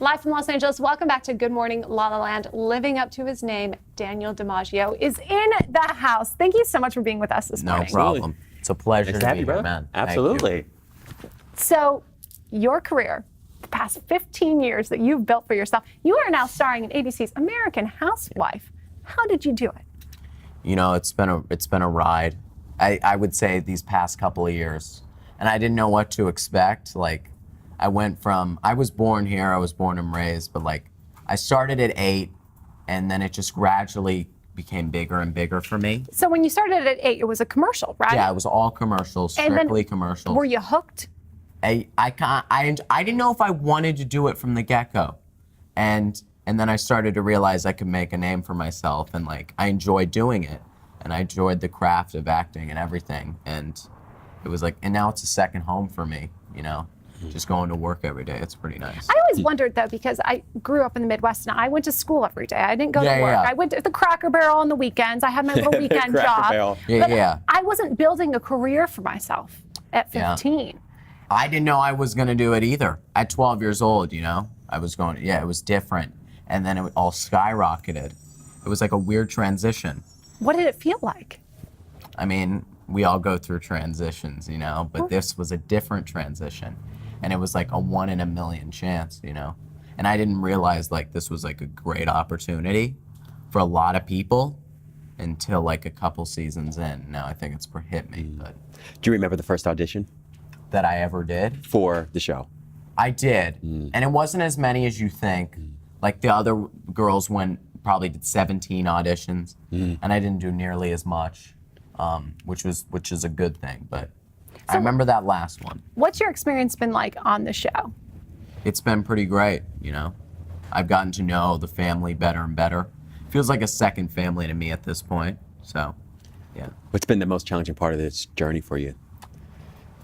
Live from Los Angeles, welcome back to Good Morning La La Land. Living up to his name, Daniel DiMaggio is in the house. Thank you so much for being with us this morning. No problem. It's a pleasure to be here, man. Absolutely. So, your career, the past 15 years that you've built for yourself, you are now starring in ABC's American Housewife. How did you do it? You know, it's been a ride. I would say these past couple of years, and I didn't know what to expect. Like, I was born here, I was born and raised, but like, I started at 8, and then it just gradually became bigger and bigger for me. So when you started at 8, it was a commercial, right? Yeah, it was all commercials, strictly commercials. Were you hooked? I didn't know if I wanted to do it from the get-go. And then I started to realize I could make a name for myself, and like, I enjoyed doing it. And I enjoyed the craft of acting and everything. And it was like, and now it's a second home for me, you know? Just going to work every day. It's pretty nice. I always wondered, though, because I grew up in the Midwest and I went to school every day. I didn't go to work. I went to the Cracker Barrel on the weekends. I had my little weekend job. Yeah. I wasn't building a career for myself at 15. Yeah. I didn't know I was going to do it either. At 12 years old, you know? I was going, it was different. And then it all skyrocketed. It was like a weird transition. What did it feel like? I mean, we all go through transitions, you know? But this was a different transition. And it was like a 1 in a million chance, you know? And I didn't realize like this was like a great opportunity for a lot of people until like a couple seasons in. Now I think it's hit me. But Do you remember the first audition that I ever did? for the show? I did. And it wasn't as many as you think. Like the other girls probably did 17 auditions, and I didn't do nearly as much, which is a good thing. But I remember that last one. What's your experience been like on the show? It's been pretty great, you know. I've gotten to know the family better and better. Feels like a second family to me at this point. So, yeah. What's been the most challenging part of this journey for you?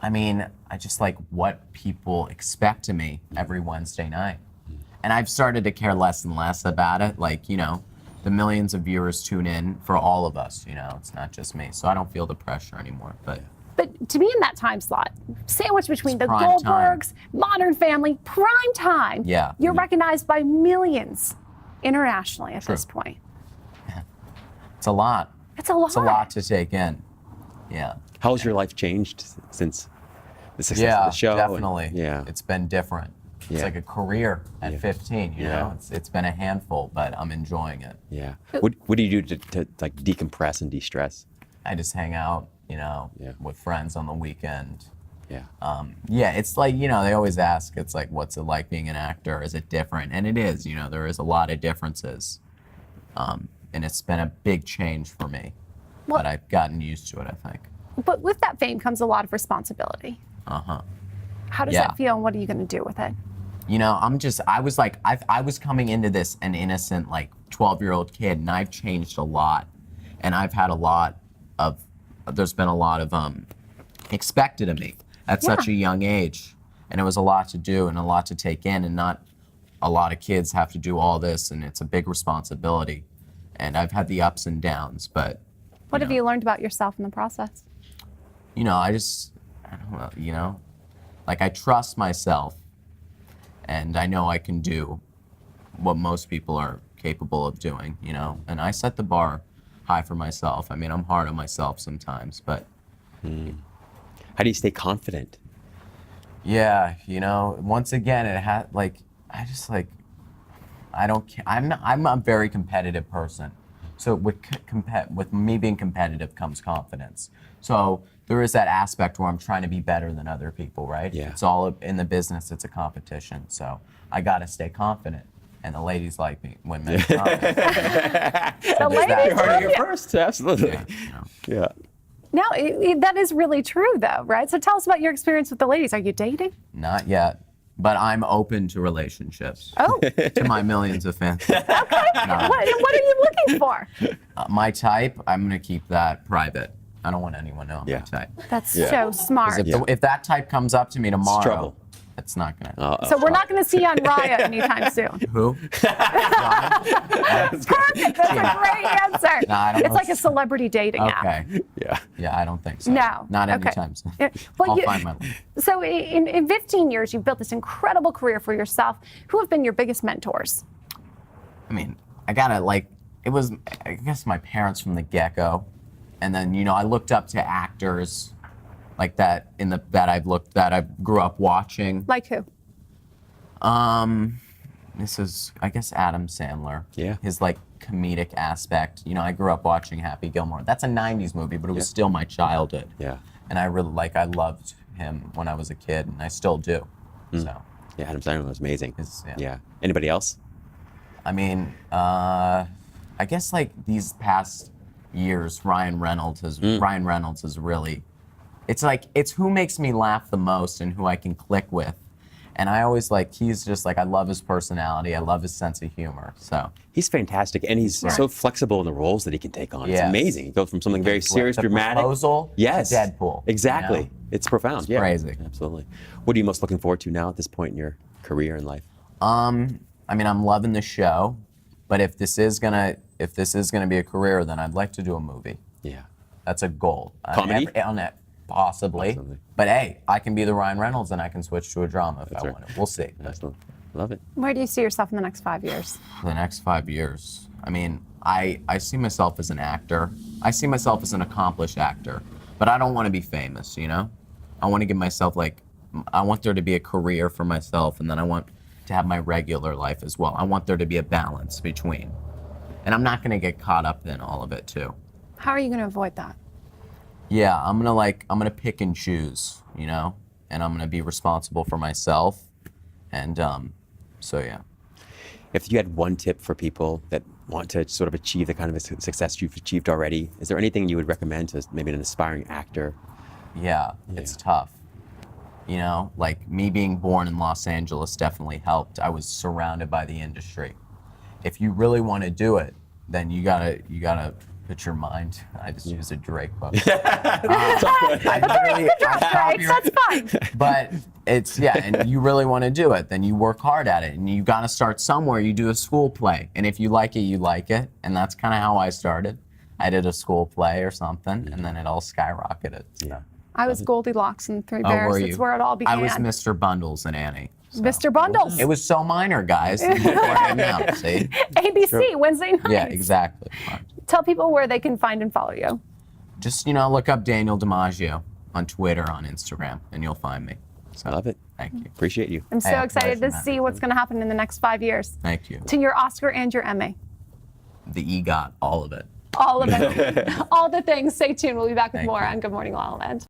I mean, I just like what people expect of me every Wednesday night. And I've started to care less and less about it. Like, you know, the millions of viewers tune in for all of us, you know, it's not just me. So I don't feel the pressure anymore. But to be in that time slot, sandwiched between the prime Goldbergs, Modern Family, prime time, Yeah. you're recognized by millions internationally at this point. It's a lot. It's a lot. It's a lot to take in. Yeah. How has your life changed since the success of the show? Definitely. Yeah. It's been different. It's like a career at 15, you know? It's been a handful, but I'm enjoying it. Yeah. What do you do to like decompress and de-stress? I just hang out, you know, with friends on the weekend. Yeah. It's like, you know, they always ask, it's like, what's it like being an actor? Is it different? And it is, you know, there is a lot of differences. And it's been a big change for me. But I've gotten used to it, I think. But with that fame comes a lot of responsibility. Uh-huh. How does that feel, and what are you going to do with it? You know, I was coming into this an innocent, like, 12-year-old kid, and I've changed a lot. And I've had there's been a lot of expected of me at such a young age. And it was a lot to do and a lot to take in, and not a lot of kids have to do all this, and it's a big responsibility. And I've had the ups and downs, but... What have you learned about yourself in the process? You know, I don't know, you know? Like, I trust myself, and I know I can do what most people are capable of doing, you know? And I set the bar high for myself. I mean, I'm hard on myself sometimes, but... How do you stay confident? Yeah, you know, once again, I'm a very competitive person. So with me being competitive comes confidence. So there is that aspect where I'm trying to be better than other people, right? Yeah. It's all in the business, it's a competition. So I got to stay confident. And the ladies like me when men are confident. The ladies Heard love it first, absolutely. You know. Yeah. Now, that is really true, though, right? So tell us about your experience with the ladies. Are you dating? Not yet. But I'm open to relationships. Oh. To my millions of fans. Okay. What are you looking for? My type, I'm going to keep that private. I don't want anyone to know my type. That's so smart. If that type comes up to me tomorrow, trouble. It's not gonna. So we're not going to see you on Raya anytime soon. Who? Perfect. That's a great answer. No, I don't it's know. like a celebrity dating app. Okay. Yeah. Yeah, I don't think so. No. Not Okay. anytime soon. Well, I'll find my way. So in 15 years, you've built this incredible career for yourself. Who have been your biggest mentors? I mean, I gotta it was, I guess, my parents from the get-go. And then, I looked up to actors like that that I grew up watching. Like who? This is, I guess, Adam Sandler. Yeah. His comedic aspect. I grew up watching Happy Gilmore. That's a 90s movie, but it was still my childhood. Yeah. And I really I loved him when I was a kid, and I still do. So. Yeah, Adam Sandler was amazing. Yeah. Yeah. Anybody else? I mean, I guess these past years, Ryan Reynolds is really, it's who makes me laugh the most and who I can click with. And I always he's just I love his personality. I love his sense of humor. So He's fantastic, and he's so flexible in the roles that he can take on. It's Yes. amazing. He goes from something very serious, the dramatic. Proposal Yes. to Deadpool. Exactly. It's profound. It's yeah. crazy. Absolutely. What are you most looking forward to now at this point in your career and life? I mean, I'm loving the show, but if this is gonna be a career, then I'd like to do a movie. Yeah. That's a goal. Comedy? Possibly. But hey, I can be the Ryan Reynolds and I can switch to a drama if I right. want to. We'll see. Excellent. Love it. Where do you see yourself in the next 5 years? For the next 5 years, I mean, I see myself as an actor. I see myself as an accomplished actor, but I don't want to be famous, I want to give myself I want there to be a career for myself, and then I want to have my regular life as well. I want there to be a balance between. And I'm not going to get caught up in all of it too. How are you going to avoid that? Yeah, I'm gonna pick and choose, and I'm gonna be responsible for myself, and so yeah. If you had one tip for people that want to sort of achieve the kind of success you've achieved already, is there anything you would recommend to maybe an aspiring actor? Yeah, it's tough. Me being born in Los Angeles definitely helped. I was surrounded by the industry. If you really want to do it, then you gotta put your mind. I just used a Drake quote. That's fine. But and you really want to do it, then you work hard at it, and you got to start somewhere. You do a school play, and if you like it, you like it, and that's kind of how I started. I did a school play or something, and then it all skyrocketed. So. I was Goldilocks and Three Oh, Bears. were That's you? where it all began. I was Mr. Bundles and Annie. So. Mr. Bundles. It was so minor, guys. See? ABC, Wednesday nights. Yeah, exactly. Tell people where they can find and follow you. Just, look up Daniel DiMaggio on Twitter, on Instagram, and you'll find me. So, I love it. Thank you. Appreciate you. I'm so Hey, excited to pleasure, see man. what's going to happen in the next 5 years. Thank you. To your Oscar and your Emmy. The EGOT, all of it. All of it. All the things. Stay tuned. We'll be back with Thank more you. on Good Morning La La Land.